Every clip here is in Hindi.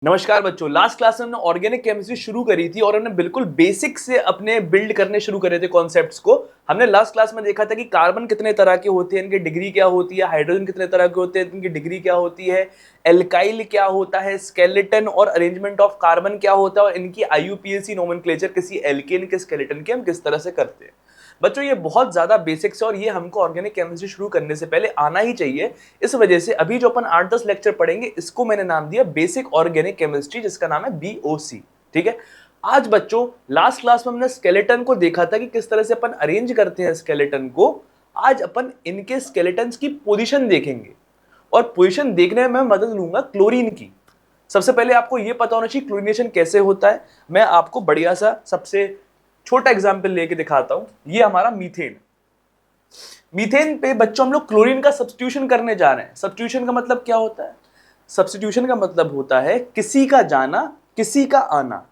नमस्कार बच्चों। लास्ट क्लास में हमने ऑर्गेनिक केमिस्ट्री शुरू करी थी और हमने बिल्कुल बेसिक से अपने बिल्ड करने शुरू करे थे कॉन्सेप्ट्स को। हमने लास्ट क्लास में देखा था कि कार्बन कितने तरह के होते हैं, इनकी डिग्री क्या होती है, हाइड्रोजन कितने तरह के होते हैं, इनकी डिग्री क्या होती है, एल्काइल क्या होता है, स्केलेटन और अरेंजमेंट ऑफ कार्बन क्या होता है और इनकी आईयूपीएसी नोमेनक्लेचर किसी एल्केन के स्केलेटन के हम किस तरह से करते हैं। बच्चों ये बहुत ज्यादा बेसिक्स है और ये हमको ऑर्गेनिक केमिस्ट्री शुरू करने से पहले आना ही चाहिए। इस वजह से अभी जो अपन 8-10 लेक्चर पढ़ेंगे इसको मैंने नाम दिया बेसिक ऑर्गेनिक केमिस्ट्री, जिसका नाम है बीओसी। ठीक है। आज बच्चों लास्ट क्लास में हमने स्केलेटन को देखा था कि किस तरह से अपन अरेंज करते हैं स्केलेटन को। आज अपन इनके स्केलेटन्स की पोजीशन देखेंगे और पोजीशन देखने में मैं मदद लूंगा क्लोरीन की। सबसे पहले आपको यह पता होना चाहिए क्लोरीनेशन कैसे होता है। मैं आपको बढ़िया सा सबसे छोटा एग्जाम्पल लेके दिखाता हूं। ये हमारा मीथेन। मीथेन पे बच्चों हम लोग क्लोरीन का सब्स्टिट्यूशन करने जा रहे हैं। सब्स्टिट्यूशन का मतलब क्या होता है? सब्स्टिट्यूशन का मतलब होता है किसी का जाना किसी का आना।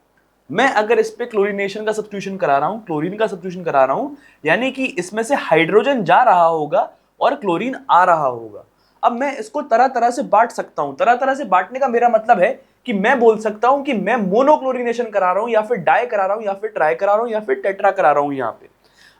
मैं अगर इस पे क्लोरीनेशन का सब्स्टिट्यूशन करा रहा हूं, क्लोरीन का सब्स्टिट्यूशन करा रहा हूं, यानी कि इसमें से हाइड्रोजन जा रहा होगा और क्लोरीन आ रहा होगा। अब मैं इसको तरह तरह से बांट सकता हूं। तरह तरह से बांटने का मेरा मतलब है कि मैं बोल सकता हूं कि मैं मोनोक्लोरीनेशन करा रहा हूं या फिर डाई करा रहा हूं या फिर ट्राई करा रहा हूं या फिर टेट्रा करा रहा हूं। यहां पे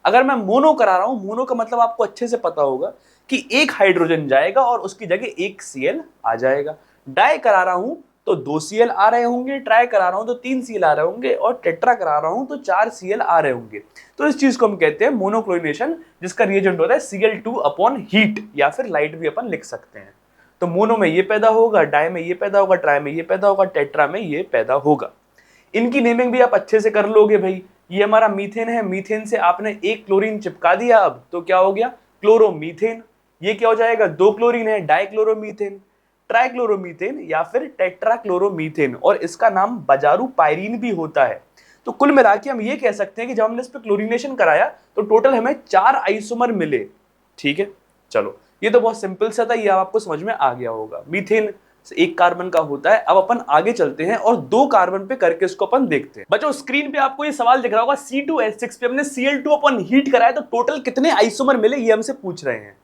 अगर मैं मोनो करा रहा हूं, मोनो का मतलब आपको अच्छे से पता होगा कि एक हाइड्रोजन जाएगा और उसकी जगह एक Cl आ जाएगा। डाई करा रहा हूं तो 2 Cl आ रहे होंगे, ट्राई करा रहा हूं तो 3 Cl आ रहे होंगे और टेट्रा करा रहा हूं तो 4 Cl आ रहे होंगे। तो इस चीज को हम कहते हैं मोनोक्लोरीनेशन, जिसका रिएजेंट होता है Cl2 अपॉन हीट या फिर लाइट भी अपन लिख सकते हैं। तो मोनो में ये पैदा होगा, डाई में ये पैदा होगा, ट्राई में ये पैदा होगा, टेट्रा में ये पैदा होगा। इनकी नेमिंग भी आप अच्छे से कर लोगे भाई। ये हमारा मीथेन है, मीथेन से आपने एक क्लोरीन चिपका दिया, अब तो क्या हो गया? क्लोरोमीथेन। ये क्या हो जाएगा? 2 क्लोरीन है, डाइक्लोरोमीथेन, ट्राइक्लोरोमीथेन या फिर टेट्राक्लोरोमीथेन, और इसका नाम बाजारू पायरीन भी होता है। तो कुल मिला के हम ये कह सकते हैं कि जब हमने इस पर क्लोरीनेशन कराया तो टोटल हमें 4 आइसोमर मिले। ठीक है, चलो ये तो बहुत सिंपल सा था, ये आपको समझ में आ गया होगा। मीथेन एक कार्बन का होता है। अब अपन आगे चलते हैं और 2 कार्बन पे करके इसको अपन देखते हैं। बच्चों स्क्रीन पे आपको ये सवाल दिख रहा होगा, C2H6 पे हमने Cl2 अपन हीट कराया तो टोटल कितने आइसोमर मिले, ये हमसे पूछ रहे हैं।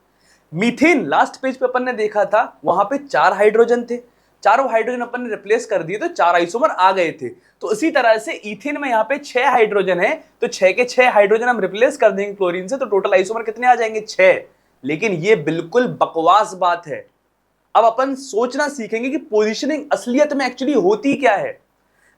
मीथेन लास्ट पेज पे अपन ने देखा था, वहां पे 4 हाइड्रोजन थे, चारों हाइड्रोजन अपन ने रिप्लेस कर दिए तो 4 आइसोमर आ गए थे। तो इसी तरह से इथेन में यहाँ पे 6 हाइड्रोजन है तो 6 के 6 हाइड्रोजन हम रिप्लेस कर देंगे क्लोरीन से, तो टोटल आइसोमर कितने आ जाएंगे? 6। लेकिन ये बिल्कुल बकवास बात है। अब अपन सोचना सीखेंगे कि पोजीशनिंग असलियत में एक्चुअली होती क्या है।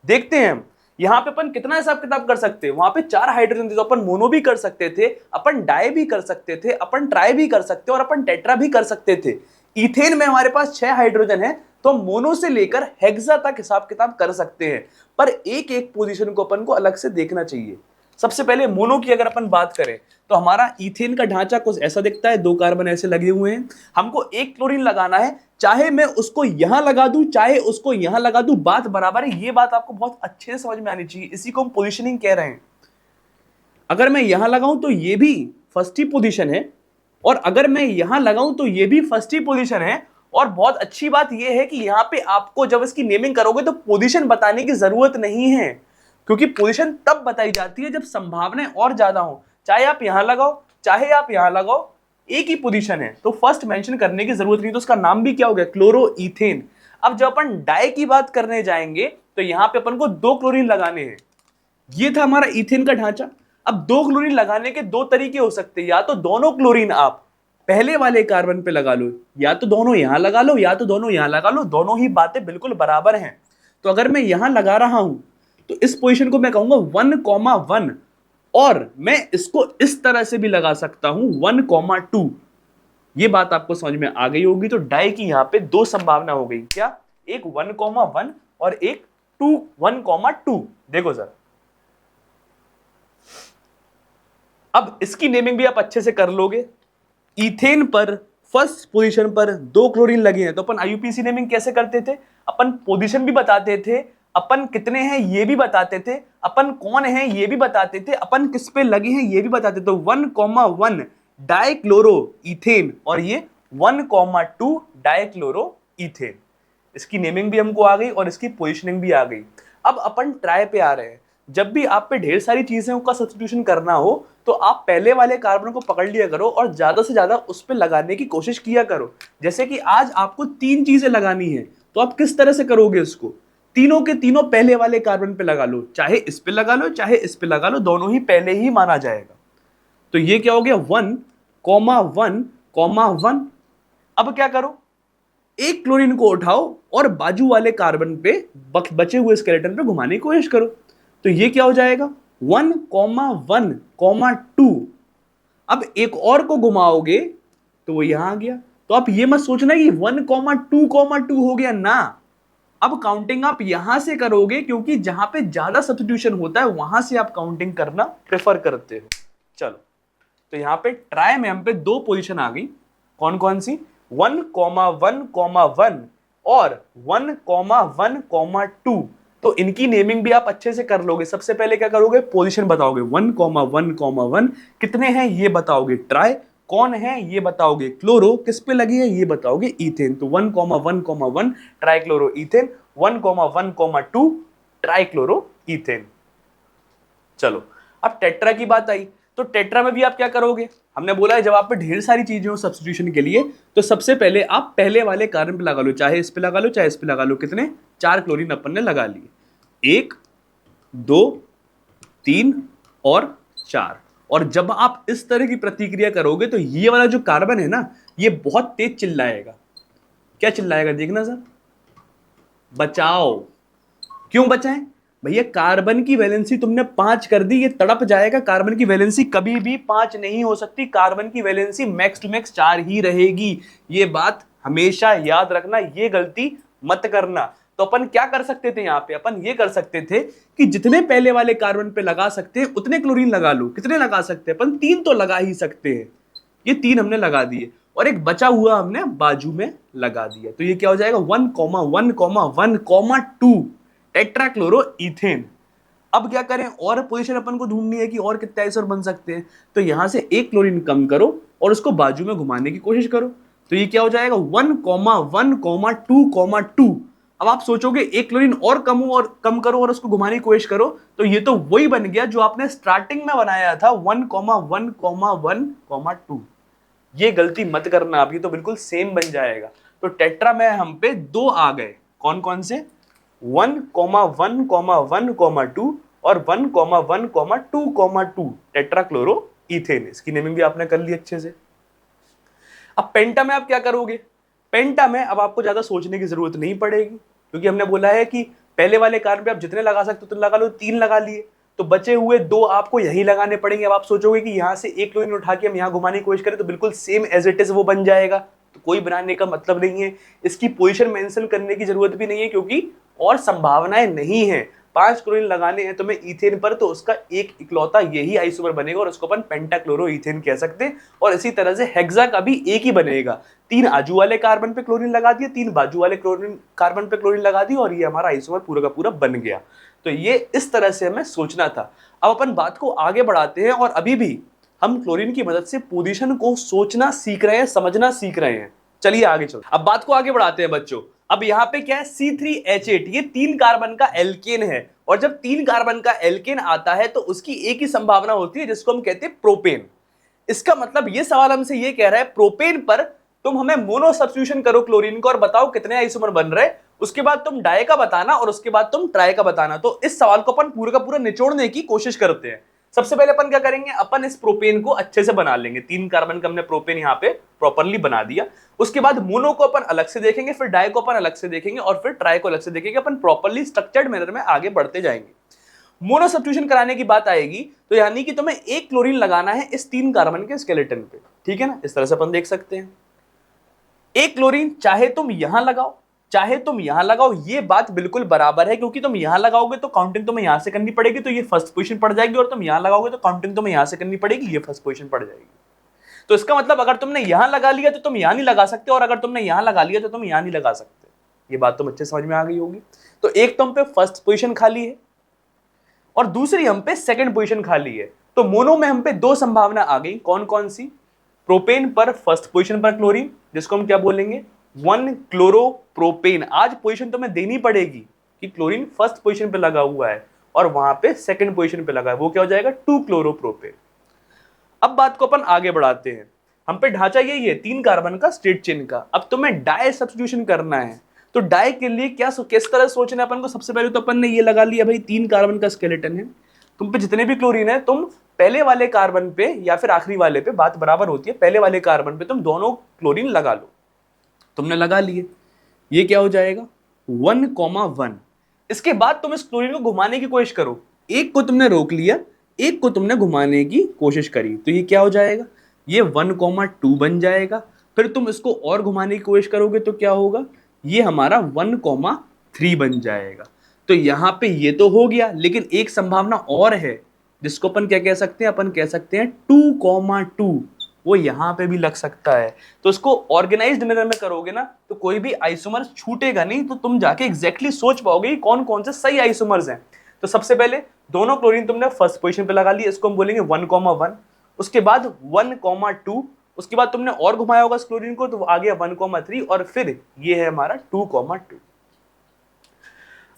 देखते हैं हम यहां पे अपन कितना हिसाब किताब कर सकते हैं। वहां पे 4 हाइड्रोजन थे तो अपन मोनो भी कर सकते थे, अपन डाई भी कर सकते थे, अपन ट्राई भी कर सकते और अपन टेट्रा भी कर सकते थे। इथेन में हमारे पास 6 हाइड्रोजन है तो मोनो से लेकर हेक्सा तक हिसाब किताब कर सकते हैं, पर एक एक पोजीशन को अपन को अलग से देखना चाहिए। सबसे पहले मोनो की अगर अपन बात करें तो हमारा इथेन का ढांचा कुछ ऐसा दिखता है, 2 कार्बन ऐसे लगे हुए हैं। हमको एक क्लोरीन लगाना है, चाहे मैं उसको यहां लगा दूं चाहे उसको यहां लगा दूं, बात बराबर है। ये बात आपको बहुत अच्छे से समझ में आनी चाहिए, इसी को हम पोजीशनिंग कह रहे हैं। अगर मैं यहां लगाऊं तो ये भी फर्स्ट ही पोजीशन है और अगर मैं यहां लगाऊं तो ये भी फर्स्ट ही पोजीशन है। और बहुत अच्छी बात यह है कि यहां पे आपको जब इसकी नेमिंग करोगे तो पोजीशन बताने की जरूरत नहीं है, क्योंकि पोजीशन तब बताई जाती है जब संभावनाएं और ज्यादा हो। चाहे आप यहां लगाओ चाहे आप यहां लगाओ, एक ही पोजीशन है तो फर्स्ट मेंशन करने की जरूरत नहीं। तो उसका नाम भी क्या हो गया? क्लोरोइथेन। अब जब अपन डाई की बात करने जाएंगे तो यहां पे अपन को 2 क्लोरीन लगाने हैं। ये था हमारा इथेन का ढांचा। अब 2 क्लोरीन लगाने के 2 तरीके हो सकते हैं, या तो दोनों क्लोरीन आप पहले वाले कार्बन पे लगा लो, या तो दोनों यहां लगा लो, या तो दोनों यहां लगा लो। दोनों ही बातें बिल्कुल बराबर हैं। तो अगर मैं यहां लगा रहा हूं तो इस पोजीशन को मैं कहूंगा 1,1 और मैं इसको इस तरह से भी लगा सकता हूं 1,2। ये बात आपको समझ में आ गई होगी। तो डाई की यहां पे 2 संभावना हो गई, क्या? एक 1,1 और एक 1,2। देखो सर, अब इसकी नेमिंग भी आप अच्छे से कर लोगे। इथेन पर फर्स्ट पोजीशन पर 2 क्लोरीन लगे हैं तो अपन आईयूपीएसी नेमिंग कैसे करते थे? अपन पोजीशन भी बताते थे, अपन कितने हैं ये भी बताते थे, अपन कौन है ये भी बताते थे, अपन किस पे लगे हैं ये भी बताते थे। तो 1,1 डाइक्लोरो इथेन और ये 1,2 डाइक्लोरो इथेन। इसकी नेमिंग भी हमको आ गई और इसकी पोजीशनिंग भी आ गई। अब अपन ट्राई पे आ रहे हैं। जब भी आप पे ढेर सारी चीजों का सब्स्टिट्यूशन करना हो तो आप पहले वाले कार्बन को पकड़ लिया करो और ज्यादा से ज्यादा उस पे लगाने की कोशिश किया करो। जैसे कि आज आपको 3 चीजें लगानी है तो आप किस तरह से करोगे इसको? तीनों के तीनों पहले वाले कार्बन पे लगा लो, चाहे इस पे लगा लो चाहे इस पे लगा लो, दोनों ही पहले ही माना जाएगा। तो ये क्या हो गया 1,1,1। अब क्या करो, एक क्लोरीन को उठाओ और बाजू वाले कार्बन पे बचे हुए स्केलेटन पे घुमाने की कोशिश करो। तो ये क्या हो जाएगा 1,1,2। अब एक और को घुमाओगे तो वो यहां आ गया। तो आप ये मत सोचना कि 1,2,2 हो गया ना, अब काउंटिंग आप यहां से करोगे क्योंकि जहां पे ज्यादा सब्स्टिट्यूशन होता है वहां से आप काउंटिंग करना प्रेफर करते हो। चलो, तो यहां पे ट्राई में हम पे दो पोजीशन आ गई, कौन कौन सी, 1,1,1 और 1,1,2। तो इनकी नेमिंग भी आप अच्छे से कर लोगे। सबसे पहले क्या करोगे, पोजीशन बताओगे, 1,1,1 कितने हैं ये बताओगे, ट्राई कौन है ये बताओगे, क्लोरो किस पे लगी है ये बताओगे, इथेन। तो 1,1,1 ट्राइक्लोरो इथेन, 1,1,2 ट्राइक्लोरो इथेन। चलो, अब टेट्रा की बात आई, तो टेट्रा में भी आप क्या करोगे, हमने बोला है जब आप पे ढेर सारी चीजें हो सब्स्टिट्यूशन के लिए तो सबसे पहले आप पहले वाले कार्बन पे लगा लो, चाहे इस पे लगा लो चाहे इस पे लगा लो। कितने, 4 क्लोरीन अपन ने लगा लिए, 1 2 3 और 4। और जब आप इस तरह की प्रतिक्रिया करोगे तो ये वाला जो कार्बन है ना ये बहुत तेज चिल्लाएगा। क्या चिल्लाएगा देखना सर, बचाओ। क्यों बचाएं भैया, कार्बन की वैलेंसी तुमने 5 कर दी, ये तड़प जाएगा। कार्बन की वैलेंसी कभी भी 5 नहीं हो सकती, कार्बन की वैलेंसी मैक्स टू मैक्स 4 ही रहेगी। ये बात हमेशा याद रखना, ये गलती मत करना। तो अपन क्या कर सकते थे यहाँ पे, अपन ये कर सकते थे कि जितने पहले वाले कार्बन पे लगा सकते हैं उतने क्लोरीन लगा लो। कितने लगा सकते हैं अपन, 3 तो लगा ही सकते हैं। ये 3 हमने लगा दिए और एक बचा हुआ हमने बाजू में लगा दिया। तो ये क्या हो जाएगा 1,1,1,2 टेट्राक्लोरो इथेन। अब क्या करें, और पोजीशन अपन को ढूंढनी है कि और कितने आइसोमर बन सकते हैं। तो यहां से एक क्लोरीन कम करो और उसको बाजू में घुमाने की कोशिश करो। तो ये क्या हो जाएगा 1,1,2,2। अब आप सोचोगे एक क्लोरीन और कम करो और उसको घुमाने की कोशिश करो, तो ये तो वही बन गया जो आपने स्टार्टिंग में बनाया था 1,1,1,2। ये गलती मत करना आप, ये तो बिल्कुल सेम बन जाएगा। तो टेट्रा में हम पे 2 आ गए, कौन कौन से, 1,1,1,2 और 1,1,2,2 टेट्राक्लोरो इथेन। इसकी नेमिंग भी आपने कर ली अच्छे से। अब पेंटा में आप क्या करोगे, पेंटा में अब आपको ज्यादा सोचने की जरूरत नहीं पड़ेगी क्योंकि हमने बोला है कि पहले वाले कार्बन पे आप जितने लगा सकते हो उतने लगा लो, 3 लगा लिए, तो बचे हुए 2 आपको यही लगाने पड़ेंगे। अब आप सोचोगे कि यहां से एक क्लोरीन उठा के हम यहां घुमाने की कोशिश करें तो बिल्कुल सेम एज इट इज वो बन जाएगा, तो कोई बनाने का मतलब नहीं है। इसकी पोजीशन मेंशन करने की जरूरत भी नहीं है क्योंकि और संभावनाएं नहीं है। 5 क्लोरीन लगाने हैं तुम्हें इथेन पर तो उसका एक इकलौता यही आइसोमर बनेगा और उसको अपन पेंटाक्लोरो इथेन कह सकते हैं। और इसी तरह से हेक्सा का भी एक ही बनेगा, 3 आजू वाले कार्बन पे क्लोरीन लगा दिए, 3 बाजू वाले कार्बन पे क्लोरीन लगा दिए और ये हमारा आइसोमर पूरा का पूरा बन गया। तो ये इस तरह से हमें सोचना था। अब अपन बात को आगे बढ़ाते हैं और अभी भी हम क्लोरीन की मदद से पोजीशन को सोचना सीख रहे हैं, समझना सीख रहे हैं। चलिए आगे चलो, अब बात को आगे बढ़ाते हैं बच्चों। अब यहां पे क्या है C3H8, ये 3 कार्बन का एल्केन है और जब 3 कार्बन का एल्केन आता है तो उसकी एक ही संभावना होती है जिसको हम कहते हैं प्रोपेन। इसका मतलब ये सवाल हमसे ये कह रहा है प्रोपेन पर तुम हमें मोनो सब्स्टिट्यूशन करो क्लोरीन को और बताओ कितने आइसोमर बन रहे, उसके बाद तुम डाई का बताना और उसके बाद तुम ट्राई का बताना। तो इस सवाल को अपन पूरा का पूरा निचोड़ने की कोशिश करते हैं। सबसे पहले अपन क्या करेंगे, अपन इस प्रोपेन को अच्छे से बना लेंगे। 3 कार्बन का हमने प्रोपेन यहाँ पे प्रॉपर्ली बना दिया। उसके बाद मोनो को अपन अलग से देखेंगे, फिर डाई को अपन अलग से देखेंगे और फिर ट्राई को अलग से देखेंगे। अपन प्रॉपर्ली स्ट्रक्चर्ड मैनर में आगे बढ़ते जाएंगे। मोनो सब्स्टिट्यूशन कराने की बात आएगी तो यानी कि तुम्हें एक क्लोरीन लगाना है इस 3 कार्बन के स्केलेटन पे, ठीक है ना। इस तरह से अपन देख सकते हैं एक क्लोरीन चाहे तुम यहां लगाओ चाहे तुम यहां लगाओ, ये बात बिल्कुल बराबर है क्योंकि तुम यहां लगाओगे तो काउंटिंग तुम्हें यहां से करनी पड़ेगी तो ये फर्स्ट पोजीशन पड़ जाएगी और तुम यहां लगाओगे तो काउंटिंग तुम्हें यहां से करनी पड़ेगी, ये फर्स्ट पोजीशन पड़ जाएगी। तो इसका मतलब अगर तुमने यहां लगा लिया तो तुम यहां नहीं लगा सकते और अगर तुमने यहां लगा लिया तो तुम यहां नहीं लगा सकते। ये बात तुम अच्छे समझ में आ गई होगी। तो एक तुम पे फर्स्ट पोजीशन खाली है और दूसरी हम पे सेकंड पोजीशन खाली है। तो मोनो में हम पे 2 संभावना आ गई, कौन कौन सी, प्रोपेन पर फर्स्ट पोजीशन पर क्लोरीन जिसको हम क्या बोलेंगे 1 क्लोरोप्रोपेन। आज पोजीशन तुम्हें देनी पड़ेगी कि क्लोरीन फर्स्ट पोजीशन पे लगा हुआ है और वहां पे सेकंड पोजीशन पे लगा है, वो क्या हो जाएगा 2 क्लोरोप्रोपेन। अब बात को अपन आगे बढ़ाते हैं। हम पे ढांचा यही है 3 कार्बन का स्टेट चेन का। अब तुम्हें डाई सब्स्टिट्यूशन करना है तो डाई के लिए किस तरह सोचना है अपन को? सबसे पहले तो अपन ने ये लगा लिया भाई 3 कार्बन का स्केलेटन है, तुम पे जितने भी क्लोरीन है तुम पहले वाले कार्बन पे या फिर आखिरी वाले पे, बात बराबर होती है, पहले वाले कार्बन पे तुम दोनों क्लोरीन लगा लो। तुमने लगा लिए, ये क्या हो जाएगा 1,1। इसके बाद तुम इस क्लोरीन को घुमाने की कोशिश करो, एक को तुमने रोक लिया, एक को तुमने घुमाने की कोशिश करी, तो ये क्या हो जाएगा, ये 1,2 बन जाएगा। फिर तुम इसको और घुमाने की कोशिश करोगे तो क्या होगा, ये हमारा 1,3 बन जाएगा। तो यहां पे ये तो हो गया, लेकिन एक संभावना और है जिसको अपन क्या कह सकते हैं, अपन कह सकते हैं 2,2, वो यहां पे भी लग सकता है। तो इसको ऑर्गेनाइज्ड मैनर में करोगे ना तो कोई भी आइसोमर छूटेगा नहीं, तो तुम जाके एग्जैक्टली सोच पाओगे कि कौन कौन से सही आइसोमर्स हैं। तो सबसे पहले दोनों क्लोरीन तुमने फर्स्ट पोजीशन पे लगा ली, इसको हम बोलेंगे 1,1। उसके बाद 1,2, उसके बाद तुमने और घुमाया होगा इस क्लोरीन को तो आ गया 1,3, और फिर ये है हमारा 2,2।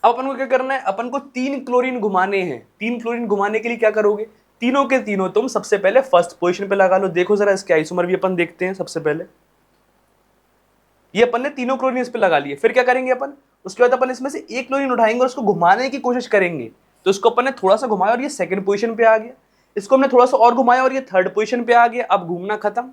अब अपन को क्या करना है, अपन को 3 क्लोरीन घुमाने हैं। 3 क्लोरीन घुमाने के लिए क्या करोगे, तीनों के तीनों तुम सबसे पहले फर्स्ट पोजीशन पे लगा लो। देखो जरा इसके आइसोमर भी अपन देखते हैं। सबसे पहले ये अपन ने तीनों क्लोरीन इस पे लगा लिए, फिर क्या करेंगे अपन, उसके बाद अपन इसमें से एक क्लोरीन उठाएंगे और उसको घुमाने की कोशिश करेंगे। तो इसको अपन ने थोड़ा सा घुमाया और ये सेकंड पोजीशन पे आ गया, इसको हमने थोड़ा सा और घुमाया और ये थर्ड पोजीशन पे आ गया। अब घूमना खत्म।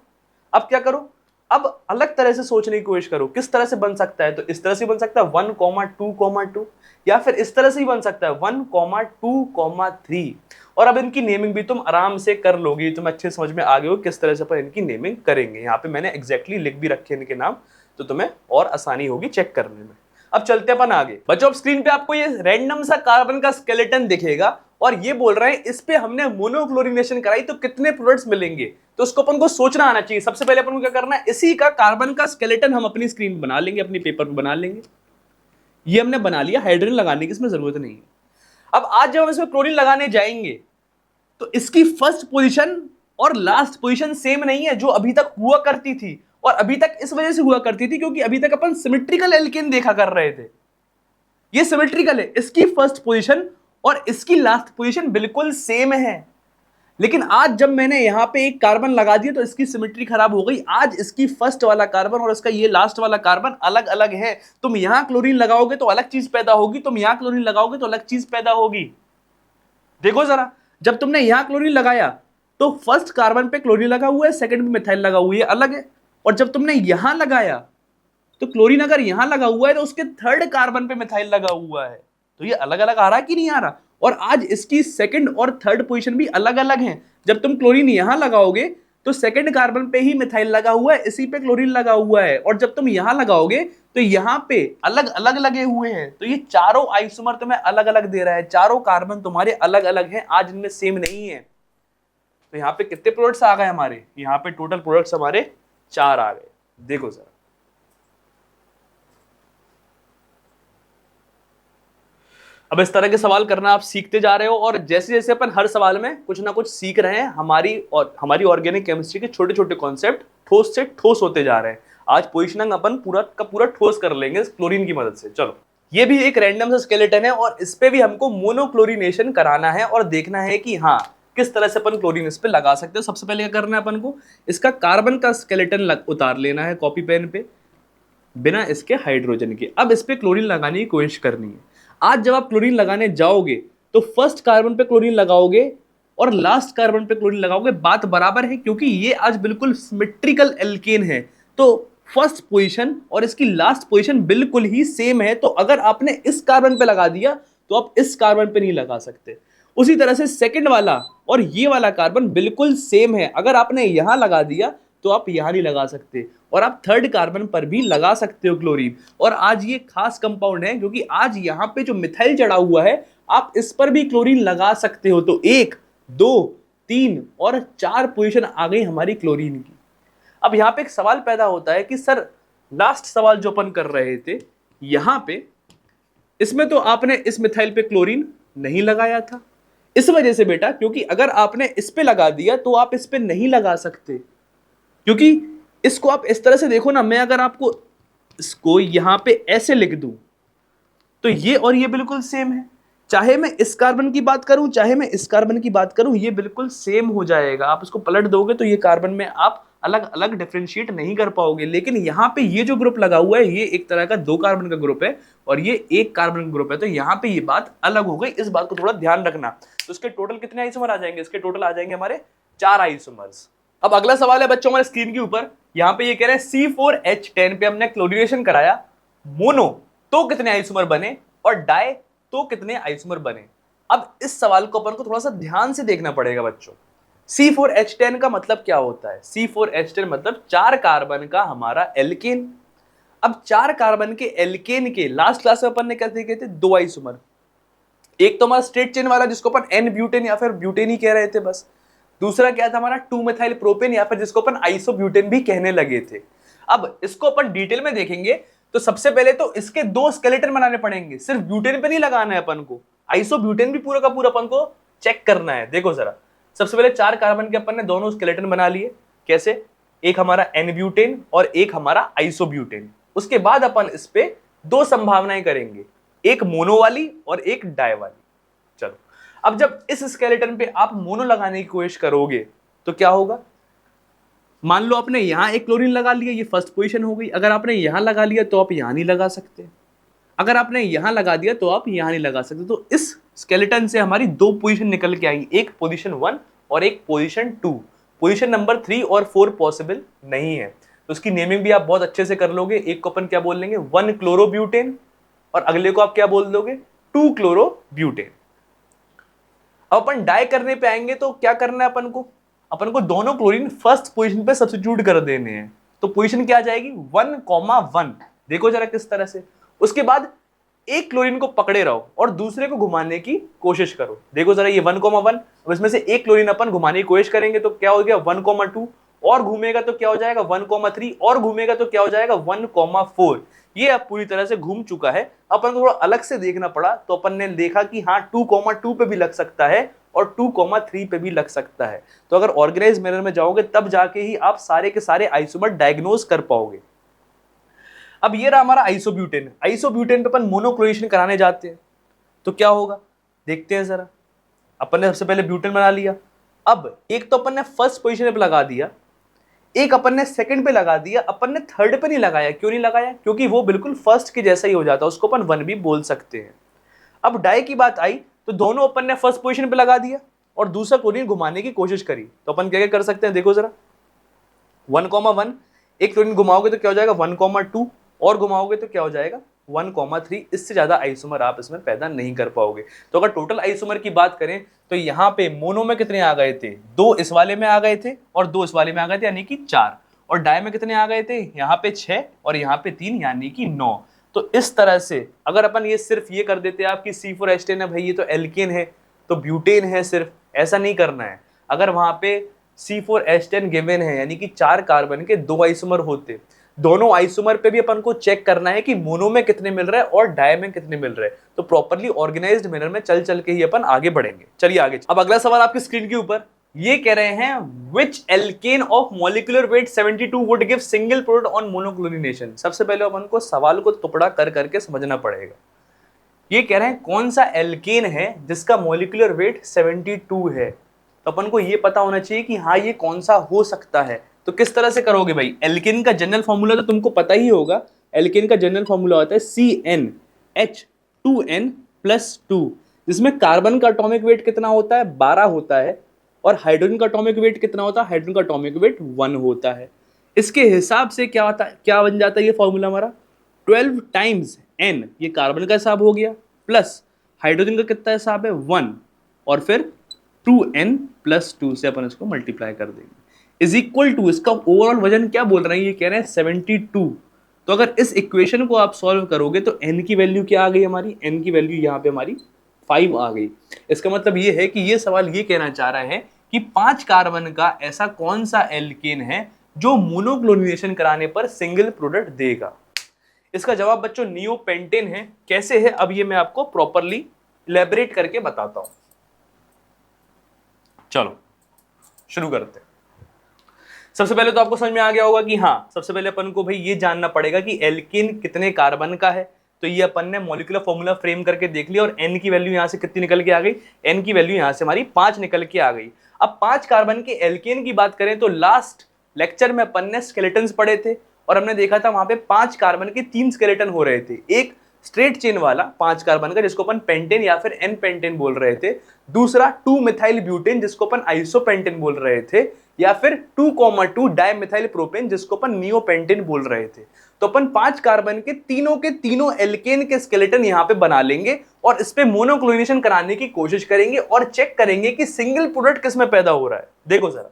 अब क्या करो, अब अलग तरह से सोचने की कोशिश करो, किस तरह से बन सकता है। तो इस तरह से बन सकता है 1,2,2, या फिर इस तरह से ही बन सकता है 1,2,3। और अब इनकी नेमिंग भी तुम आराम से कर लोगे, तुम अच्छे समझ में आ गए हो किस तरह से अपन इनकी नेमिंग करेंगे। यहाँ पे मैंने एग्जैक्टली लिख भी रखे इनके नाम, तो तुम्हें और आसानी होगी चेक करने में। अब चलते अपन आगे। बच्चों, अब स्क्रीन पे आपको ये रैंडम सा कार्बन का स्केलेटन दिखेगा और ये बोल रहे हैं इस पे हमने मोनोक्लोरिनेशन कराई तो कितने प्रोडक्ट्स मिलेंगे। तो उसको अपन को सोचना आना चाहिए। सबसे पहले अपन को क्या करना है, इसी का कार्बन का स्केलेटन हम अपनी स्क्रीन बना लेंगे, अपनी पेपर पे बना लेंगे। ये हमने बना लिया, हाइड्रोजन लगाने की इसमें जरूरत नहीं है। अब आज जब हम इसमें क्लोरीन लगाने जाएंगे तो इसकी फर्स्ट पोजीशन और लास्ट पोजीशन सेम नहीं है जो अभी तक हुआ करती थी। और अभी तक इस वजह से हुआ करती थी क्योंकि अभी तक अपन सिमेट्रिकल एल्केन देखा कर रहे थे। ये सिमेट्रिकल है, इसकी फर्स्ट पोजीशन और इसकी लास्ट पोजीशन बिल्कुल सेम है। लेकिन आज जब मैंने यहां पे एक कार्बन लगा दिया तो इसकी सिमेट्री खराब हो गई। आज इसकी फर्स्ट वाला कार्बन और इसका ये लास्ट वाला कार्बन अलग अलग है। तुम यहां क्लोरीन लगाओगे तो अलग चीज पैदा होगी, तुम यहां क्लोरीन लगाओगे तो अलग चीज पैदा होगी। देखो जरा, जब तुमने यहां क्लोरीन लगाया तो फर्स्ट कार्बन पे क्लोरीन लगा हुआ है, सेकंड पे मिथाइल लगा हुआ है, अलग है। और जब तुमने यहां लगाया तो क्लोरीन अगर यहां लगा हुआ है तो उसके थर्ड कार्बन पे मिथाइल लगा हुआ है। तो ये अलग अलग आ रहा कि नहीं आ रहा। और आज इसकी सेकंड और थर्ड पोजीशन भी अलग अलग हैं। जब तुम क्लोरीन यहां लगाओगे तो सेकंड कार्बन पे ही मिथाइल लगा हुआ है, इसी पे क्लोरीन लगा हुआ है। और जब तुम यहां लगाओगे तो यहां पे अलग अलग लगे हुए हैं। तो ये चारों आइसोमर तुम्हें अलग अलग दे रहा है, चारों कार्बन तुम्हारे अलग अलग हैं, आज इनमें सेम नहीं है। तो यहाँ पे कितने प्रोडक्ट्स आ गए हमारे, यहाँ पे टोटल प्रोडक्ट्स हमारे 4 आ गए। देखो जरा, अब इस तरह के सवाल करना आप सीखते जा रहे हो और जैसे जैसे अपन हर सवाल में कुछ ना कुछ सीख रहे हैं, हमारी ऑर्गेनिक केमिस्ट्री के छोटे छोटे कॉन्सेप्ट ठोस से ठोस होते जा रहे हैं। आज पोजीशनिंग अपन पूरा का पूरा ठोस कर लेंगे क्लोरीन की मदद से। चलो, ये भी एक रैंडम सा स्केलेटन है और इस पे भी हमको मोनोक्लोरिनेशन कराना है और देखना है कि हाँ किस तरह से अपन क्लोरीन इस पे लगा सकते हो। सबसे पहले क्या करना है अपन को, इसका कार्बन का स्केलेटन उतार लेना है कॉपी पेन पे बिना इसके हाइड्रोजन के। अब इस पे क्लोरीन लगाने की कोशिश करनी है। आज जब आप क्लोरीन लगाने जाओगे तो फर्स्ट कार्बन पे क्लोरीन लगाओगे और लास्ट कार्बन पे क्लोरीन लगाओगे, बात बराबर है क्योंकि ये आज बिल्कुल सिमेट्रिकल एल्केन है। तो फर्स्ट पोजीशन और इसकी लास्ट पोजीशन बिल्कुल ही सेम है। तो अगर आपने इस कार्बन पे लगा दिया तो आप इस कार्बन पे नहीं लगा सकते। उसी तरह से सेकंड वाला और ये वाला कार्बन बिल्कुल सेम है, अगर आपने यहां लगा दिया तो आप यहां नहीं लगा सकते। और आप थर्ड कार्बन पर भी लगा सकते हो क्लोरीन। और आज ये खास कंपाउंड है क्योंकि आज यहां पे जो मिथाइल चढ़ा हुआ है आप इस पर भी क्लोरीन लगा सकते हो। तो 1, 2, 3 और 4 पोजीशन आ गई हमारी क्लोरीन की। अब यहां पे एक सवाल पैदा होता है कि सर लास्ट सवाल जो अपन कर रहे थे यहां पे, इसमें तो आपने इस मिथाइल पे क्लोरीन नहीं लगाया था। इस वजह से बेटा, क्योंकि अगर आपने इस पे लगा दिया तो आप इस पे नहीं लगा सकते, क्योंकि इसको आप इस तरह से देखो ना, मैं अगर आपको इसको यहां पे ऐसे लिख दूं तो ये और ये बिल्कुल सेम है। चाहे मैं इस कार्बन की बात करूं चाहे मैं इस कार्बन की बात करूं, ये बिल्कुल सेम हो जाएगा। आप इसको पलट दोगे तो ये कार्बन में आप अलग अलग डिफरेंशिएट नहीं कर पाओगे। लेकिन यहाँ पे ये जो ग्रुप लगा हुआ है ये एक तरह का 2 कार्बन का ग्रुप है और ये 1 कार्बन का ग्रुप है, तो यहाँ पे ये बात अलग हो गई, इस बात को थोड़ा ध्यान रखना। तो इसके टोटल कितने आइसोमर आ जाएंगे? इसके टोटल आ जाएंगे हमारे 4 आइसोमर्स। अब अगला सवाल है बच्चों हमारे स्क्रीन के ऊपर, यहाँ पे ये कह रहे हैं C4H10 पे हमने क्लोरीनेशन कराया, मोनो तो कितने आइसोमर बने और डाई तो कितने आइसोमर बने। अब इस सवाल को अपन को थोड़ा सा ध्यान से देखना पड़ेगा बच्चों। C4H10 का मतलब क्या होता है? C4H10 मतलब 4 कार्बन का हमारा एल्केन। अब 4 कार्बन के एल्केन के लास्ट क्लास में अपन ने क्या देखे थे? 2 आइसोमर। एक तो हमारा स्ट्रेट चेन वाला जिसको अपन एन ब्यूटेन या फिर ब्यूटेन ही कह रहे थे बस। दूसरा क्या था हमारा 2 मेथाइल प्रोपेन या फिर जिसको अपन आइसोब्यूटेन भी कहने लगे थे। अब इसको अपन डिटेल में देखेंगे तो सबसे पहले तो इसके 2 स्केलेटन बनाने पड़ेंगे, सिर्फ ब्यूटेन पे नहीं लगाना है अपन को, आइसोब्यूटेन भी पूरा का पूरा अपन को चेक करना है। देखो जरा, सबसे पहले 4 कार्बन के अपन ने दोनों स्केलेटन बना लिए। कैसे? एक हमारा एन ब्यूटेन और एक हमारा आइसोब्यूटेन। उसके बाद अपन इस पे 2 संभावनाएं करेंगे, एक मोनो वाली और एक डाई वाली। चलो, अब जब इस स्केलेटन पे आप मोनो लगाने की कोशिश करोगे तो क्या होगा? मान लो आपने यहां एक क्लोरीन लगा लिया, ये फर्स्ट पोजीशन हो गई। अगर आपने यहां लगा लिया तो आप यहां नहीं लगा सकते, अगर आपने यहां लगा दिया तो आप यहां नहीं लगा सकते। तो इस स्केलेटन से हमारी 2 पोजीशन निकल के आएंगी, एक पोजीशन 1 और एक पोजीशन 2। पोजीशन नंबर 3 और 4 पॉसिबल नहीं है, तो उसकी नेमिंग भी आप बहुत अच्छे से कर लोगे। एक को अपन क्या बोल लेंगे? 1 क्लोरोब्यूटेन और अगले को आप क्या बोल दोगे? 2 क्लोरोब्यूटेन। अब अपन डाई करने पे आएंगे तो क्या करना है अपन को? अपन को दोनों क्लोरीन फर्स्ट पोजीशन पे सब्स्टिट्यूट कर देने हैं। तो पोजीशन क्या आ जाएगी? 1,1। देखो जरा किस तरह से। उसके बाद एक क्लोरीन को पकड़े रहो और दूसरे को घुमाने की कोशिश करो। देखो जरा ये 1,1, अब इसमें से एक क्लोरीन अपन घुमाने की कोशिश करेंगे तो क्या हो गया? 1,2 और घूमेगा तो क्या हो जाएगा? 1,3 और घूमेगा तो क्या हो जाएगा? 1,4। ये अब पूरी तरह से घूम चुका है। अपन को थोड़ा अलग से देखना पड़ा तो अपन ने देखा कि हाँ 2,2 पे भी लग सकता है और 2,3 पे भी लग सकता है। तो अगर ऑर्गेनाइज मैनर में जाओगे तब जाके ही आप सारे के सारे आइसोमर डायग्नोज कर पाओगे। अब ये रहा हमारा आइसोब्यूटेन। आइसोब्यूटेन पे अपन मोनोक्लोरेशन कराने जाते हैं तो क्या होगा? देखते हैं जरा। अपन ने सबसे पहले ब्यूटेन बना लिया, अब एक तो अपन ने फर्स्ट पोजीशन पे लगा दिया, एक अपन ने सेकंड पे लगा दिया, अपन ने थर्ड पे नहीं लगाया। क्यों नहीं लगाया? क्योंकि वो बिल्कुल फर्स्ट के जैसा ही हो जाता है, उसको अपन 1 भी बोल सकते हैं। अब डाई की बात आई तो दोनों अपन ने फर्स्ट पोजीशन पे लगा दिया और दूसरा क्लोरीन घुमाने की कोशिश करी, तो अपन क्या क्या कर सकते हैं? देखो जरा, 1,1 एक क्लोरीन घुमाओगे तो क्या हो जाएगा? 1,2 और घुमाओगे तो क्या हो जाएगा? 1,3। इससे ज्यादा आइसोमर आप इसमें पैदा नहीं कर पाओगे। तो अगर टोटल आइसोमर की बात करें तो यहाँ पे मोनो में कितने आ गए थे? 2 इस वाले में आ गए थे और 2 इस वाले में आ गए थे, यानी कि 4। और डाई में कितने आ गए थे? यहाँ पे 6 और यहाँ पे 3, यानी कि 9। तो इस तरह से अगर अपन ये सिर्फ ये कर देते आपकी C4H10 है भाई, ये तो एल्केन है तो ब्यूटेन है, सिर्फ ऐसा नहीं करना है। अगर वहां पे C4H10 गिवन है यानी कि 4 कार्बन के 2 आइसोमर होते, दोनों आइसोमर पे भी अपन को चेक करना है कि मोनो में कितने मिल रहे हैं और डाई में कितने मिल रहे हैं। तो प्रॉपर्ली ऑर्गेनाइज्ड मैनर में चल चल के ही अपन आगे बढ़ेंगे। चलिए आगे। अब अगला सवाल आपकी स्क्रीन के ऊपर ये कह रहे हैं which alkane of molecular weight 72 would give single product on monoclorination। सबसे पहले अपन को सवाल को टुकड़ा कर करके समझना पड़ेगा। ये कह रहे हैं कौन सा एल्केन है जिसका मोलिकुलर वेट 72 है, तो अपन को ये पता होना चाहिए कि हाँ ये कौन सा हो सकता है। तो किस तरह से करोगे भाई? एल्केन का जनरल फॉर्मूला तो तुमको पता ही होगा। एल्केन का जनरल फॉर्मूला होता है CnH2n+2, जिसमें कार्बन का एटॉमिक वेट कितना होता है? 12 होता है और हाइड्रोजन का एटॉमिक वेट कितना होता है? हाइड्रोजन का एटॉमिक वेट 1 होता है। इसके हिसाब से क्या होता है, क्या बन जाता है ये फॉर्मूला हमारा? 12 टाइम्स n, ये कार्बन का हिसाब हो गया, प्लस हाइड्रोजन का कितना हिसाब है? 1, और फिर 2n+2 से अपन इसको मल्टीप्लाई कर देंगे, इज इक्वल टू इसका ओवरऑल वजन क्या बोल रहे हैं? ये कह रहे हैं 72। तो अगर इस इक्वेशन को आप सॉल्व करोगे तो n की वैल्यू क्या आ गई हमारी? n की वैल्यू यहाँ पे हमारी 5 आ गई। इसका मतलब ये है कि ये सवाल ये कहना चाह रहा है कि 5 कार्बन का ऐसा कौन सा एल्केन है जो मोनोक्लोरिनेशन कराने पर सिंगल प्रोडक्ट देगा। इसका जवाब बच्चों नियोपेंटेन है। कैसे है अब ये मैं आपको प्रॉपरली इलेबोरेट करके बताता हूं। चलो शुरू करते हैं। सबसे पहले तो आपको समझ में आ गया होगा कि हाँ, सबसे पहले अपन को भाई ये जानना पड़ेगा कि एल्केन कितने कार्बन का है। तो ये अपन ने मॉलिक्यूलर फॉर्मूला फ्रेम करके देख लिया और n की वैल्यू यहां से कितनी निकल के आ गई? n की वैल्यू यहां से हमारी 5 निकल के आ गई। अब 5 कार्बन के एल्केन की बात करें तो लास्ट लेक्चर में अपन ने स्केलेटन्स पढ़े थे और हमने देखा था वहां पे 5 कार्बन के 3 स्केलेटन हो रहे थे। एक स्ट्रेट चेन वाला 5 कार्बन का जिसको अपन पेंटेन या फिर एन पेंटेन बोल रहे थे, दूसरा 2 मिथाइल ब्यूटेन जिसको अपन आइसोपेंटेन बोल रहे थे, या फिर 2,2 डाइमिथाइल प्रोपेन जिसको अपन नियोपेंटेन बोल रहे थे। तो अपन 5 कार्बन के तीनों एल्केन के स्केलेटन यहां पे बना लेंगे और इस पे मोनोक्लोरिनेशन कराने की कोशिश करेंगे और चेक करेंगे कि सिंगल प्रोडक्ट किस में पैदा हो रहा है। देखो जरा,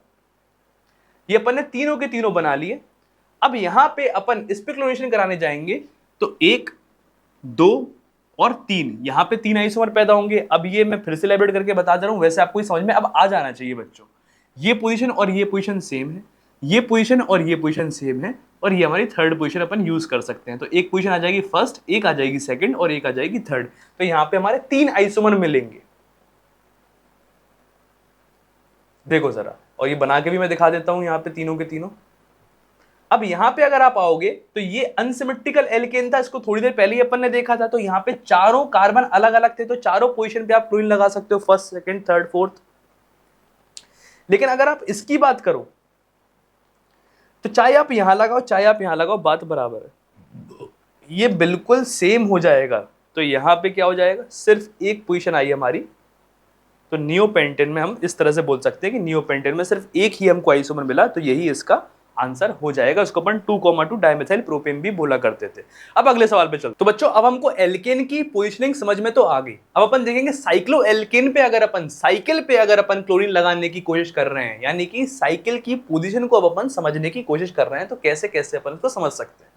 ये अपन ने तीनों के तीनों बना लिए। अब यहां पे अपन इस पे क्लोरिनेशन कराने जाएंगे तो 1, 2 और 3, यहां पे 3 आइसोमर पैदा होंगे। अब ये मैं फिर से इलैबोरेट करके बता दे रहा हूं, वैसे आपको समझ में अब आ जाना चाहिए बच्चों। ये पोजीशन और ये पोजीशन सेम है, ये पोजीशन और ये पोजीशन सेम है, और ये हमारी थर्ड पोजीशन अपन यूज कर सकते हैं। तो एक पोजीशन आ जाएगी फर्स्ट, एक आ जाएगी सेकंड और एक आ जाएगी थर्ड। तो यहां पे हमारे 3 आइसोमर मिलेंगे। देखो जरा, और ये बना के भी मैं दिखा देता हूं यहां पे तीनों के तीनों। अब यहां पे अगर आप आओगे तो ये अनसिमेट्रिकल एल्केन था, इसको थोड़ी देर पहले ही अपन ने देखा था। तो यहां पे चारों कार्बन अलग अलग थे, तो चारों पोजीशन पे आप क्लोरीन लगा सकते हो, फर्स्ट, सेकंड, थर्ड, फोर्थ। लेकिन अगर आप इसकी बात करो तो चाहे आप यहां लगाओ चाहे आप यहां लगाओ, बात बराबर है, ये बिल्कुल सेम हो जाएगा। तो यहां पे क्या हो जाएगा, सिर्फ एक पोजीशन आई हमारी। तो नियोपेंटेन में हम इस तरह से बोल सकते हैं कि नियोपेंटेन में सिर्फ एक ही हमको आइसोमर मिला, तो यही इसका आंसर हो जाएगा। उसको अपन 2,2 डाइमिथाइल प्रोपेन भी बोला करते थे। अब अगले सवाल पे चलते। तो बच्चों अब हमको एल्केन की पोजीशनिंग समझ में तो आ गई। अब अपन देखेंगे साइक्लो एल्केन पे अगर अपन साइकिल पे अगर अपन क्लोरीन लगाने की कोशिश कर रहे हैं, यानी कि साइकिल की पोजीशन को अब अपन समझने की कोशिश कर रहे हैं, तो कैसे कैसे अपन इसको समझ सकते हैं।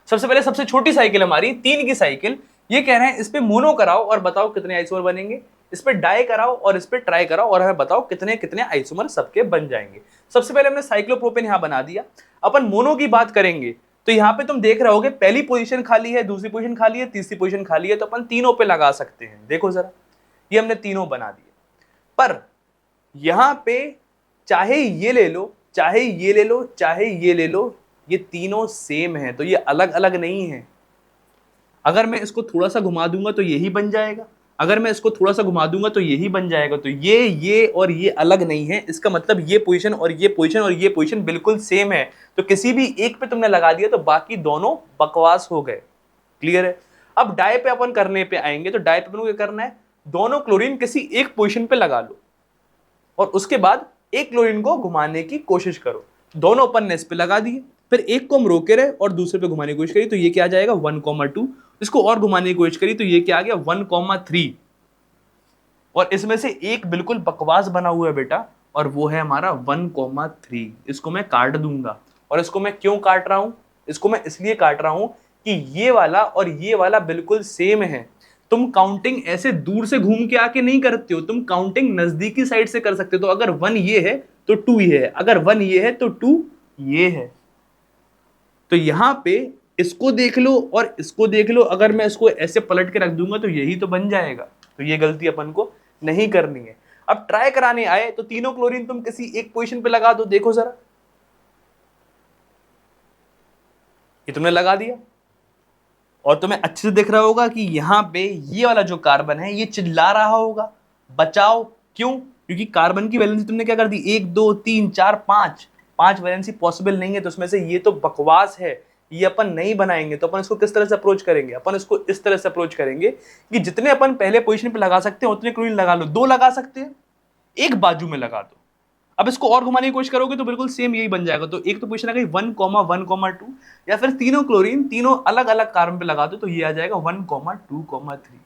सबसे पहले सबसे छोटी साइकिल हमारी 3 की साइकिल, ये कह रहे हैं इस पे मोनो कराओ और बताओ कितने आइसोमर बनेंगे, इस पे डाई कराओ और इस पे ट्राई कराओ और हमें बताओ कितने कितने आइसोमर सबके बन जाएंगे। सबसे पहले हमने साइक्लोप्रोपेन यहां बना दिया। अपन मोनो की बात करेंगे तो यहां पे तुम देख रहे होगे पहली पोजीशन खाली है, दूसरी पोजीशन खाली है, तीसरी पोजीशन खाली है, तो अपन तीनों पे लगा सकते हैं। देखो जरा, ये हमने तीनों बना दिए। पर यहां पे चाहे ये ले लो, चाहे ये ले लो, चाहे ये ले लो, ये तीनों सेम है, तो ये अलग अलग नहीं है। अगर मैं इसको थोड़ा सा घुमा दूंगा तो यही बन जाएगा, अगर मैं इसको थोड़ा सा घुमा दूंगा तो यही बन जाएगा। तो ये और ये अलग नहीं है, इसका मतलब ये पोजीशन और ये पोजीशन और ये पोजीशन बिल्कुल सेम है। तो किसी भी एक पे तुमने लगा दिया तो बाकी दोनों बकवास हो गए। क्लियर है। अब डाई पे अपन करने पे आएंगे, तो डाई पे अपन को क्या करना है, दोनों क्लोरीन किसी एक पोजीशन पे लगा लो और उसके बाद एक क्लोरीन को घुमाने की कोशिश करो। दोनों अपन ने इस पे लगा दिए, फिर एक को हम रोके रहे और दूसरे पे घुमाने की कोशिश करी, तो ये क्या आ जाएगा 1,2। इसको और घुमाने की कोशिश करी तो ये क्या आ गया 1,3। और इसमें से एक बिल्कुल बकवास बना हुआ है बेटा, और वो है हमारा 1,3। इसको मैं काट दूंगा। और इसको मैं क्यों काट रहा हूं, इसको मैं इसलिए काट रहा हूं कि ये वाला और ये वाला बिल्कुल सेम है। तुम काउंटिंग ऐसे दूर से घूम के आके नहीं करते हो, तुम काउंटिंग नजदीकी साइड से कर सकते हो। तो अगर 1 ये है तो 2 ये है, अगर 1 ये है तो 2 ये है। तो यहां पे इसको देख लो और इसको देख लो, अगर मैं इसको ऐसे पलट के रख दूंगा तो यही तो बन जाएगा। तो ये गलती अपन को नहीं करनी है। अब ट्राई कराने आए तो तीनों क्लोरीन तुम किसी एक पोजीशन पे लगा दो। देखो जरा, ये तुमने लगा दिया और तुम्हें अच्छे से दिख रहा होगा कि यहां पे ये वाला जो कार्बन है ये चिल्ला रहा होगा बचाओ। क्यों? क्योंकि कार्बन की वैलेंसी तुमने क्या कर दी, 1 2 3 4 5 वैलेंसी पॉसिबल नहीं है। तो उसमें से ये तो बकवास है, ये अपन नहीं बनाएंगे। तो अपन इसको किस तरह से अप्रोच करेंगे, अपन इसको इस तरह से अप्रोच करेंगे कि जितने अपन पहले पोजीशन पे लगा सकते हैं उतने क्लोरीन लगा लो। 2 लगा सकते हैं, एक बाजू में लगा दो। अब इसको और घुमाने की कोशिश करोगे तो बिल्कुल सेम यही बन जाएगा। तो एक तो पोजीशन आ गई 1,1,2, या फिर तीनों क्लोरीन तीनों अलग अलग कार्बन पे लगा दो तो ये आ जाएगा 1,2,3।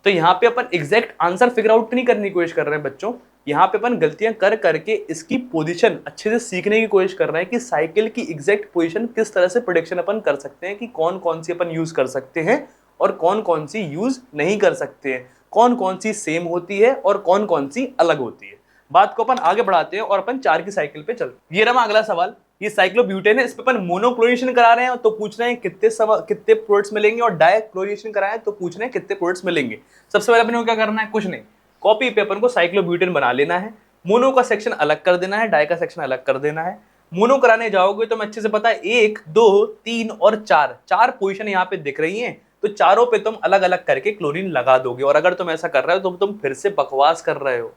तो यहां पे अपन एग्जैक्ट आंसर फिगर आउट नहीं करने की कोशिश कर रहे हैं बच्चों, यहां पे अपन गलतियां कर करके इसकी पोजीशन अच्छे से सीखने की कोशिश कर रहे हैं कि साइकिल की एग्जैक्ट पोजीशन किस तरह से प्रेडिक्शन अपन कर सकते हैं, कि कौन कौन सी अपन यूज कर सकते हैं और कौन कौन सी यूज नहीं कर सकते हैं, कौन कौन सी सेम होती है और कौन कौन सी अलग होती है। बात को अपन आगे बढ़ाते हैं और अपन 4 की साइकिल पे चलते। ये रहा अगला सवाल, ये साइक्लोब्यूटेन है, इस पे अपन मोनोक्लोरिनेशन करा रहे हैं तो पूछ रहे हैं कितने प्रोडक्ट्स मिलेंगे, और डाइक्लोरिनेशन करा है तो पूछ रहे हैं कितने प्रोडक्ट्स मिलेंगे। सबसे पहले अपन को क्या करना है, कुछ नहीं, कॉपी पे अपन को साइक्लोब्यूटेन बना लेना है। मोनो का सेक्शन अलग कर देना है, डाई का सेक्शन अलग कर देना है। मोनो कराने जाओगे तो मैं अच्छे से पता है 1 2 3 और 4 पोजीशन यहाँ पे दिख रही हैं, तो चारों पे तुम अलग अलग करके क्लोरीन लगा दोगे। और अगर तुम ऐसा कर रहे हो तो तुम फिर से बकवास कर रहे हो।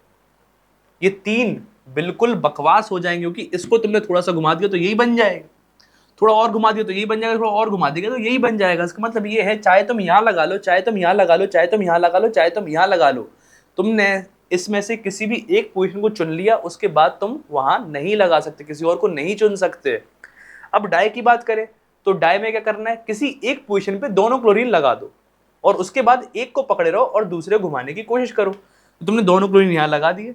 ये 3 बिल्कुल बकवास हो जाएंगे, क्योंकि इसको तुमने थोड़ा सा घुमा दिया तो यही बन जाएगा, थोड़ा और घुमा दिया तो यही बन जाएगा, थोड़ा और घुमा देगा तो यही बन जाएगा। इसका मतलब ये है, चाहे तुम यहाँ लगा लो, चाहे तुम यहाँ लगा लो, चाहे तुम यहाँ लगा लो, चाहे तुम यहाँ लगा लो, तुमने इसमें से किसी भी एक पोजीशन को चुन लिया, उसके बाद तुम वहां नहीं लगा सकते, किसी और को नहीं चुन सकते। अब डाई की बात करें तो डाई में क्या करना है, किसी एक पोजीशन पे दोनों क्लोरीन लगा दो और उसके बाद एक को पकड़े रहो और दूसरे को घुमाने की कोशिश करो। तो तुमने दोनों क्लोरीन यहां लगा दिए,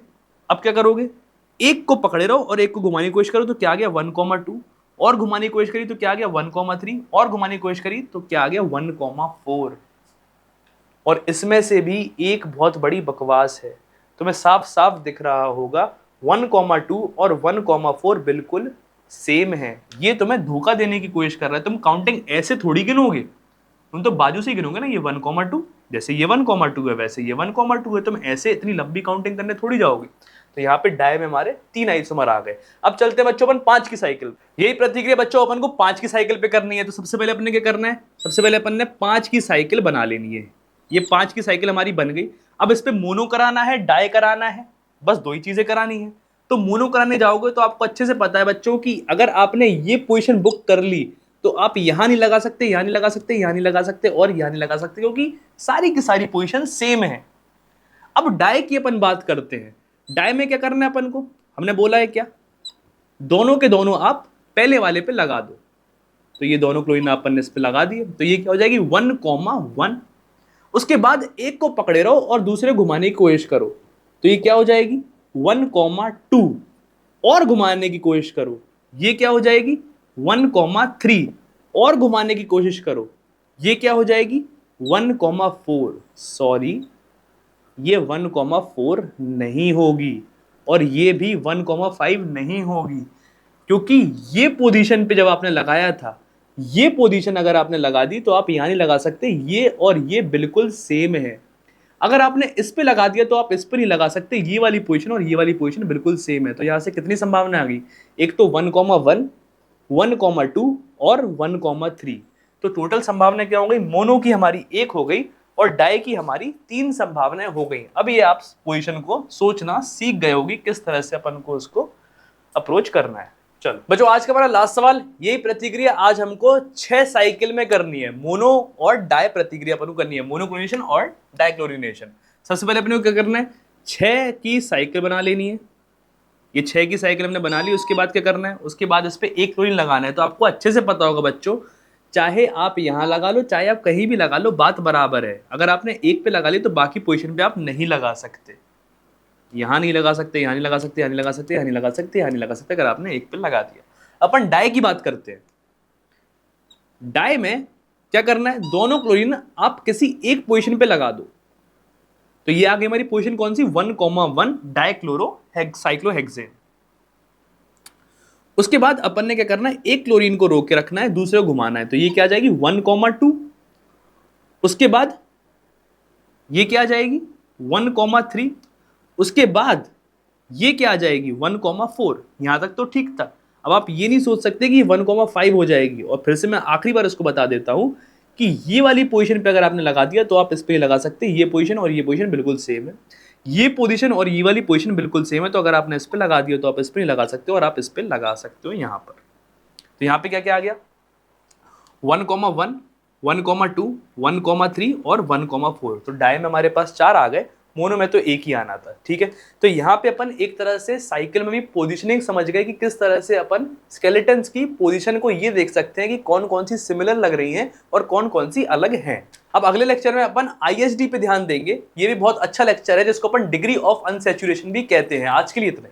अब क्या करोगे, एक को पकड़े रहो और एक को घुमाने की कोशिश करो, तो क्या आ गया 1,2, और घुमाने की कोशिश करी तो क्या आ गया 1,3, और घुमाने की कोशिश करी तो क्या आ गया 1,4। और इसमें से भी एक बहुत बड़ी बकवास है, तुम्हें साफ साफ दिख रहा होगा 1,2 और 1,4 बिल्कुल सेम है। ये तुम्हें धोखा देने की कोशिश कर रहा है, तुम काउंटिंग ऐसे थोड़ी गिनोगे, तुम तो बाजू से ही गिनोगे ना, ये 1,2, जैसे ये 1,2 है वैसे ये 1,2 है, तुम ऐसे इतनी लंबी काउंटिंग करने थोड़ी जाओगे। तो यहाँ पे डाई में हमारे 3 आइसोमर आ गए। अब चलते हैं बच्चों अपन 5 की साइकिल। यही प्रतिक्रिया बच्चों अपन को 5 की साइकिल पे करनी है। तो सबसे पहले अपन ने क्या करना है, सबसे पहले अपन ने 5 की साइकिल बना लेनी है। ये 5 की साइकिल हमारी बन गई। अब इस पे मोनो कराना है, डाई कराना है, बस 2 ही चीजें करानी है। तो मोनो कराने जाओगे तो आपको अच्छे से पता है बच्चों की अगर आपने ये पोजीशन बुक कर ली तो आप यहां नहीं लगा सकते, यहां नहीं लगा सकते, यहां नहीं लगा सकते और यहां नहीं लगा सकते, क्योंकि सारी की सारी पोजीशन सेम है। अब डाई की अपन बात करते हैं। डाई में क्या करना है अपन को, हमने बोला है क्या, दोनों के दोनों आप पहले वाले पे लगा दो। तो ये दोनों क्लोरीन अपन ने इस पे लगा दिए, तो ये क्या हो जाएगी 1,1। उसके बाद एक को पकड़े रहो और दूसरे घुमाने की कोशिश करो, तो ये क्या हो जाएगी 1,2, और घुमाने की कोशिश करो, ये क्या हो जाएगी 1,3, और घुमाने की कोशिश करो, ये क्या हो जाएगी 1,4। सॉरी, ये 1,4 नहीं होगी और ये भी 1,5 नहीं होगी, क्योंकि ये पोजीशन पे जब आपने लगाया था, ये पोजीशन अगर आपने लगा दी तो आप यहां नहीं लगा सकते, ये और ये बिल्कुल सेम है। अगर आपने इस पे लगा दिया तो आप इस पर नहीं लगा सकते, ये वाली पोजीशन और ये वाली पोजीशन बिल्कुल सेम है। तो यहां से कितनी संभावना आ गई, एक तो 1,1, 1,2 और 1,3। तो टोटल संभावना क्या हो गई, मोनो की हमारी 1 हो गई और डाई की हमारी 3 संभावनाएं हो गई। अब ये आप पोजीशन को सोचना सीख गए होगी किस तरह से अपन को उसको अप्रोच करना है। चलो बच्चों, आज का हमारा लास्ट सवाल, यही प्रतिक्रिया आज हमको 6 साइकिल में करनी है। मोनो और डाई प्रतिक्रिया अपन को करनी है, मोनोक्लोरिनेशन और डाइक्लोरिनेशन। सबसे पहले अपने को क्या करना है, 6 की साइकिल बना लेनी है। ये 6 की साइकिल हमने बना ली, उसके बाद क्या करना है, उसके बाद इस पे एक क्लोरीन लगाना है। तो आपको अच्छे से पता होगा बच्चों, चाहे आप यहां लगा लो चाहे आप कहीं भी लगा लो, बात बराबर है। अगर आपने एक पे लगा ली तो बाकी पोजीशन पे आप नहीं लगा सकते, यहां नहीं लगा सकते, यहां नहीं लगा सकते, यहां नहीं लगा सकते, यहां नहीं लगा सकते, यहां नहीं लगा सकते, अगर आपने एक पे लगा दिया। अपन डाई की बात करते हैं। डाई में क्या करना है, दोनों क्लोरीन आप किसी एक पोजीशन पे लगा दो। तो ये आ गई हमारी पोजीशन कौन सी, 1,1 डाइक्लोरो साइक्लोहेक्सेन। उसके बाद अपन ने क्या करना है, एक क्लोरीन को रोक के रखना है, दूसरे को घुमाना है। तो ये क्या आ जाएगी 1,2। उसके बाद ये क्या आ जाएगी 1,3। उसके बाद ये क्या आ जाएगी 1,4। यहां तक तो ठीक था। अब आप ये नहीं सोच सकते कि 1,5 हो जाएगी। और फिर से मैं आखिरी बार इसको बता देता हूं कि ये वाली पोजीशन पे अगर आपने लगा दिया तो आप इस पे लगा सकते हैं। ये पोजीशन और ये पोजीशन बिल्कुल सेम है, ये पोजीशन और ये वाली पोजीशन बिल्कुल सेम है। तो अगर आपने इस पे लगा दिया तो आप इस पे नहीं लगा सकते और आप इस पे लगा सकते हो यहां पर। तो यहां पे क्या क्या आ गया 1,1, 1,2, 1,3 और 1,4। तो डाई में हमारे पास 4 आ गए, मोनो में तो एक ही आना था। ठीक है, तो यहाँ पे अपन एक तरह से साइकिल में भी पोजीशनिंग समझ गए कि किस तरह से अपन स्केलेटन्स की पोजीशन को ये देख सकते हैं कि कौन कौन सी सिमिलर लग रही हैं और कौन कौन सी अलग हैं। अब अगले लेक्चर में अपन ISD पे ध्यान देंगे। ये भी बहुत अच्छा लेक्चर है जिसको अपन डिग्री ऑफ अनसैचुरेशन भी कहते हैं। आज के लिए इतना।